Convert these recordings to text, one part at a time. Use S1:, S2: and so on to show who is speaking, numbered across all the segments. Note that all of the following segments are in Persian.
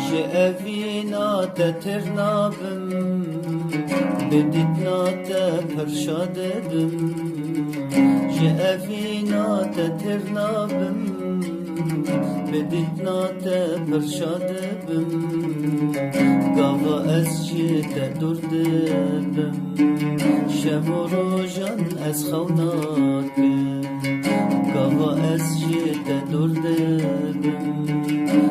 S1: جئوینا تترنابم بدیدنا تپرشادم جئوینا تترنابم بدیدنا تپرشادم گاوا از جیت دردم شب و روزان از خوناکم گاوا از جیت دردم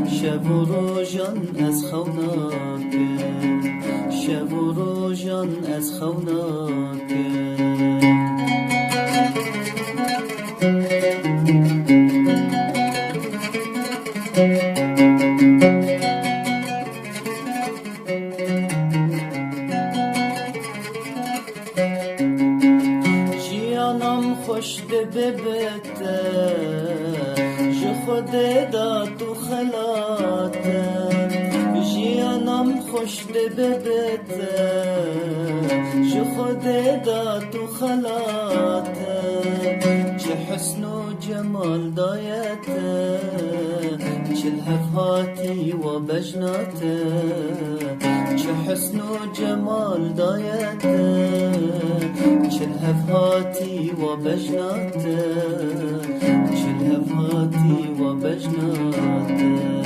S1: شب و روزان از خوناکم شب و روزان از خوناکم جیانم خوش ببته جو خود دا تو خلاته جیانم خوش ببته جو خود دا تو خلاته چه حسن و جمال دایته چه الهفاتی و بجناته چه حسن و جمال دایته چه الهفاتی و بجناته چه الهفاتی و بجناته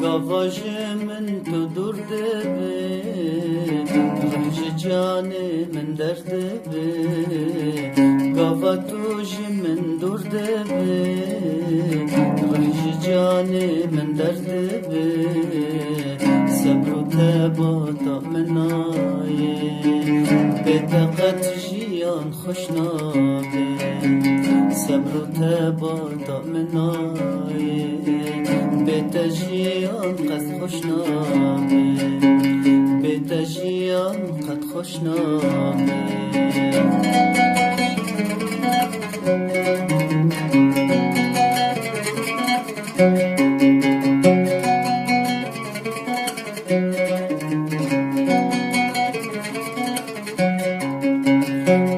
S1: گاواج من تو درد به رحج جان من درد به گاوا توج من درد به رحج جان من درد به صبر و تباطا منای به طاقت جیان خوشنابه صبر و تباطا منای به تجیان قد خوشنامه به تجیان قد خوشنامه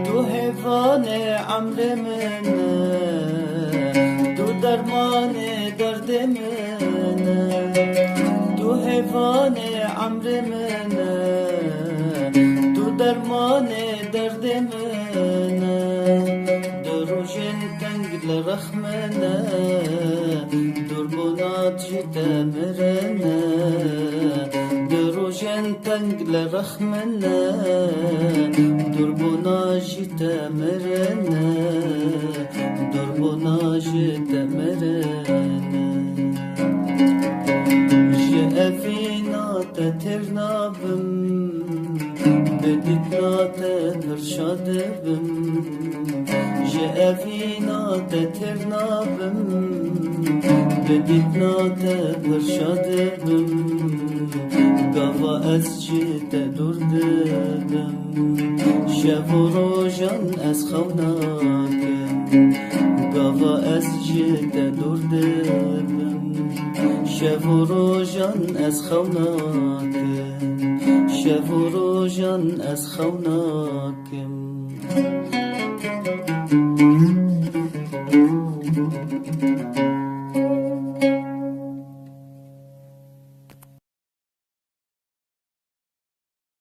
S1: تو حیوان عمر من تو درمان درد من تو حیوان عمر من تو درمان درد من دروژن تنگ لرخمنا دربونات جتمرنا دروژن تنگ لرخمنا دربونات جتمرنا دربونات جتمرنا جئفینا تترنابم بدیدنا تپرشادم جئفینا تترنابم بدیدنا تپرشادم گاوا از جیت دردم شب و روزان از خوناکم گاوا از جیت دردم شب و روزان از خوناکم شب و روزان از خوناکم